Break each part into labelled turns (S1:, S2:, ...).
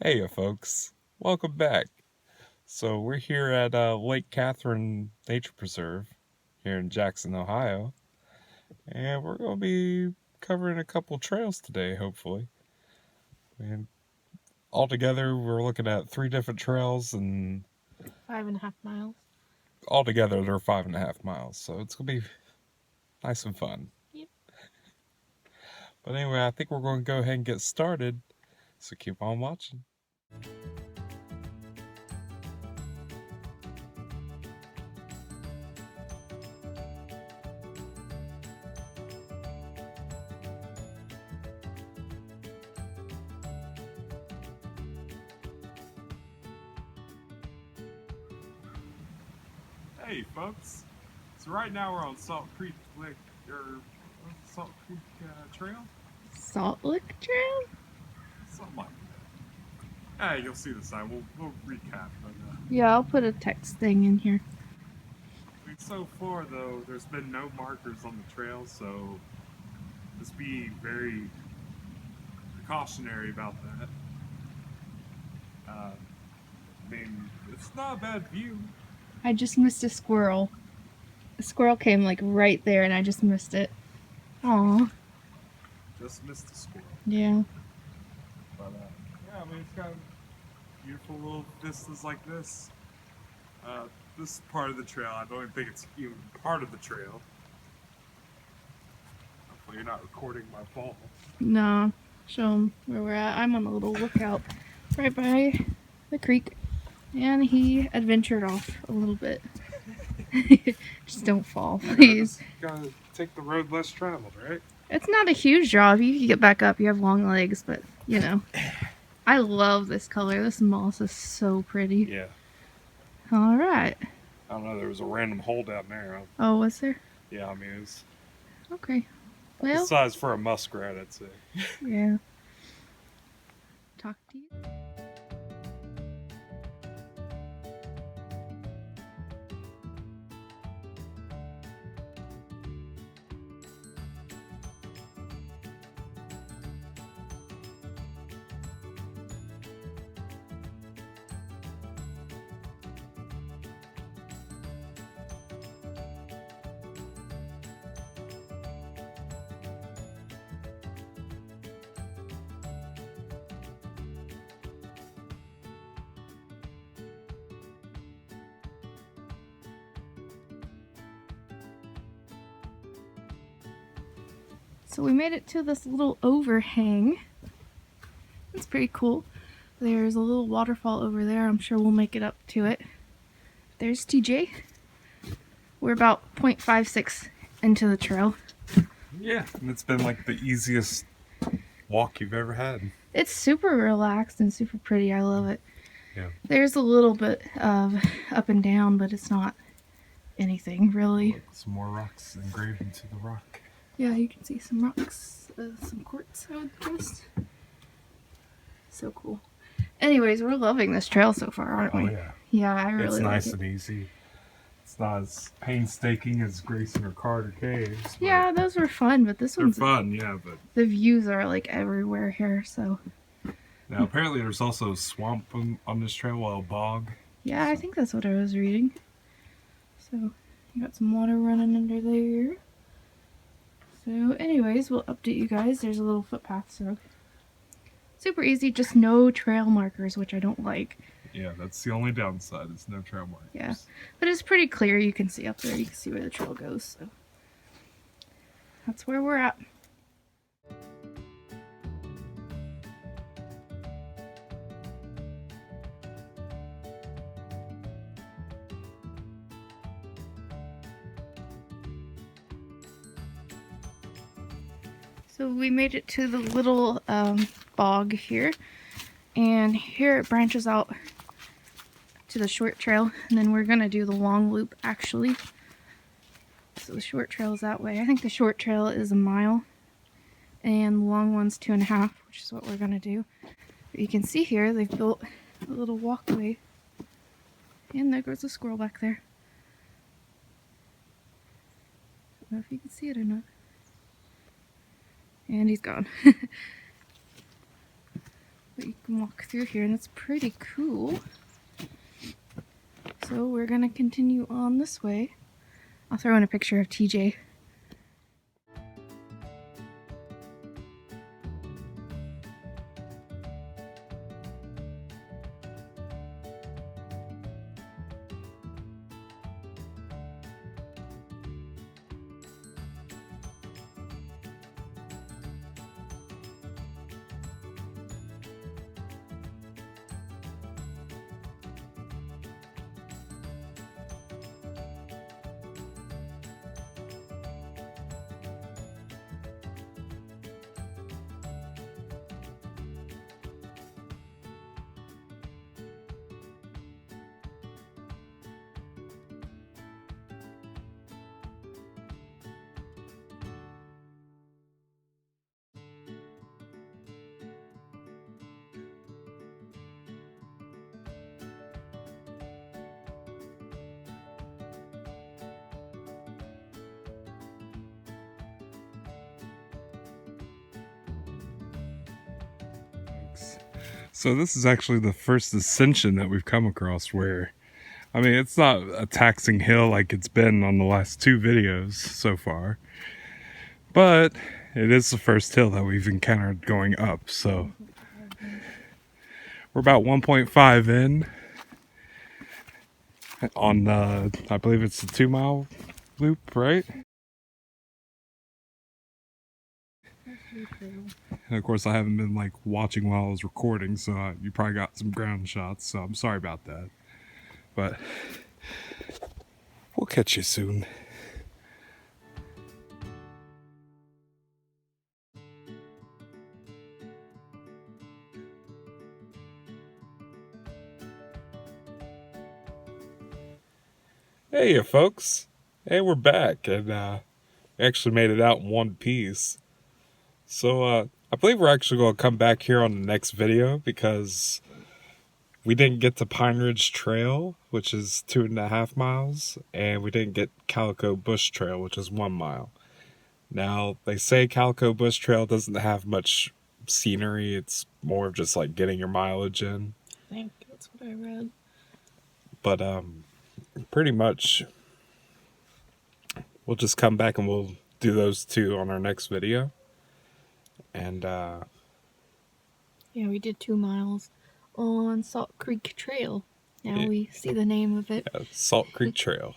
S1: Hey folks, welcome back. So we're here at Lake Katharine Nature Preserve here in Jackson, Ohio, and we're going to be covering a couple trails today, hopefully. And altogether, we're looking at 3 different trails, and
S2: 5.5 miles.
S1: altogether they're 5.5 miles, so it's going to be nice and fun.
S2: Yep.
S1: But anyway, I think we're going to go ahead and get started, so keep on watching. Hey folks, so right now we're on Salt Creek Lake, or Salt Creek Trail?
S2: Salt Lick Trail?
S1: Something like that. Hey, you'll see the sign, we'll recap. But,
S2: Yeah, I'll put a text thing in here.
S1: so far though, there's been no markers on the trail, so just be very precautionary about that. I mean, it's not a bad view.
S2: I just missed a squirrel. A squirrel came like right there and I just missed it. Aw.
S1: Just missed a squirrel.
S2: Yeah.
S1: But yeah, I mean, it's got beautiful little vistas like this. This part of the trail, I don't even think it's even part of the trail. Hopefully you're not recording my fall.
S2: No. Show them where we're at. I'm on the little lookout right by the creek. And he adventured off a little bit. Just don't fall, please.
S1: You gotta take the road less traveled, right?
S2: It's not a huge drop. You can get back up. You have long legs, but you know. I love this color. This moss is so pretty.
S1: Yeah.
S2: All right.
S1: I don't know, there was a random hole down there.
S2: Oh, was there?
S1: Yeah, I mean, it was
S2: Okay.
S1: the
S2: Well,
S1: size for a muskrat, I'd say.
S2: yeah. Talk to you. So we made it to this little overhang. It's pretty cool. There's a little waterfall over there. I'm sure we'll make it up to it. There's TJ. We're about 0.56 into the trail.
S1: Yeah, and it's been like the easiest walk you've ever had.
S2: It's super relaxed and super pretty. I love it.
S1: Yeah.
S2: There's a little bit of up and down, but it's not anything really.
S1: Look, some more rocks engraved into the rock.
S2: Yeah, you can see some rocks, some quartz, I would guess. So cool. Anyways, we're loving this trail so far, aren't we?
S1: Oh yeah.
S2: Yeah, I really
S1: It's nice
S2: like it.
S1: and easy. It's not as painstaking as Grayson or Carter Caves. But
S2: Yeah, those were fun, but this
S1: they're
S2: one's
S1: fun, yeah, but
S2: the views are like everywhere here, so
S1: now apparently there's also a swamp on this trail, well, a bog.
S2: yeah, I think that's what I was reading. So you got some water running under there. So anyways, we'll update you guys. There's a little footpath, so super easy, just no trail markers, which I don't like.
S1: Yeah, that's the only downside, is no trail markers.
S2: Yeah, but it's pretty clear. You can see up there. You can see where the trail goes, so that's where we're at. So we made it to the little bog here, and here it branches out to the short trail, and then we're gonna do the long loop actually. So the short trail is that way. I think the short trail is 1 mile, and the long one's 2.5, which is what we're gonna do. But you can see here they've built a little walkway, and there goes a squirrel back there. I don't know if you can see it or not. And he's gone. But you can walk through here and it's pretty cool. So we're gonna continue on this way. I'll throw in a picture of TJ.
S1: So this is actually the first ascension that we've come across where, I mean, it's not a taxing hill like it's been on the last 2 videos so far, but it is the first hill that we've encountered going up. So we're about 1.5 in on the, I believe it's the 2-mile loop, right? And of course I haven't been like watching while I was recording, so you probably got some ground shots, so I'm sorry about that. But we'll catch you soon. Hey folks, hey, we're back, and actually made it out in one piece. So I believe we're actually going to come back here on the next video because we didn't get to Pine Ridge Trail, which is 2.5 miles, and we didn't get Calico Bush Trail, which is 1 mile. Now, they say Calico Bush Trail doesn't have much scenery, it's more of just like getting your mileage in.
S2: I think that's what I read.
S1: But pretty much we'll just come back and we'll do those 2 on our next video. And
S2: yeah, we did 2 miles on Salt Creek Trail. Now
S1: yeah,
S2: we see the name of it.
S1: yeah, Salt Creek Trail.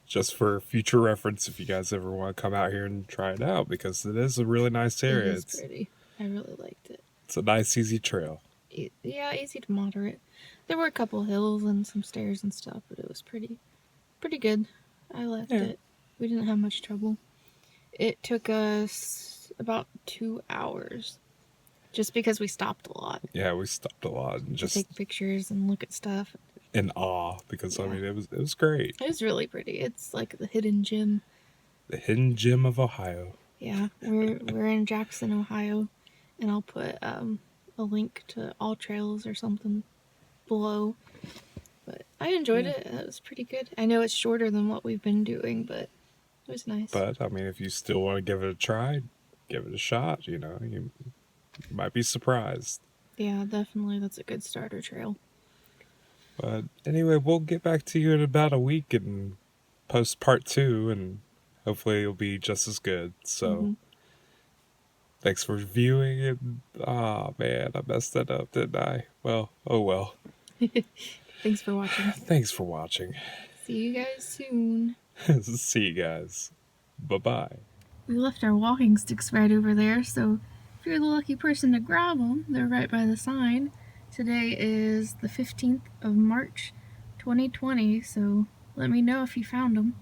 S1: Just for future reference if you guys ever want to come out here and try it out, because it is a really nice area.
S2: It is pretty. I really liked it.
S1: It's a nice, easy trail.
S2: Yeah, easy to moderate. There were a couple hills and some stairs and stuff, but it was pretty good. I liked it. We didn't have much trouble. It took us about 2 hours, just because we stopped a lot.
S1: Yeah, we stopped a lot and just
S2: take pictures and look at stuff.
S1: In awe, because
S2: yeah.
S1: I mean it was great.
S2: It was really pretty. It's like the hidden gem.
S1: The hidden gem of Ohio.
S2: Yeah, we're in Jackson, Ohio, and I'll put a link to all trails or something below. But I enjoyed it. It was pretty good. I know it's shorter than what we've been doing, but it was nice.
S1: But I mean, if you still want to give it a try, give it a shot. You know, you might be surprised.
S2: Yeah, definitely. That's a good starter trail.
S1: But anyway, we'll get back to you in about a week and post part 2, and hopefully it'll be just as good. So thanks for viewing, and man, I messed that up, didn't I? Well, oh well.
S2: Thanks for watching.
S1: Thanks for watching.
S2: See you guys soon.
S1: See you guys. Bye-bye.
S2: We left our walking sticks right over there, so if you're the lucky person to grab them, they're right by the sign. Today is the 15th of March, 2020, so let me know if you found them.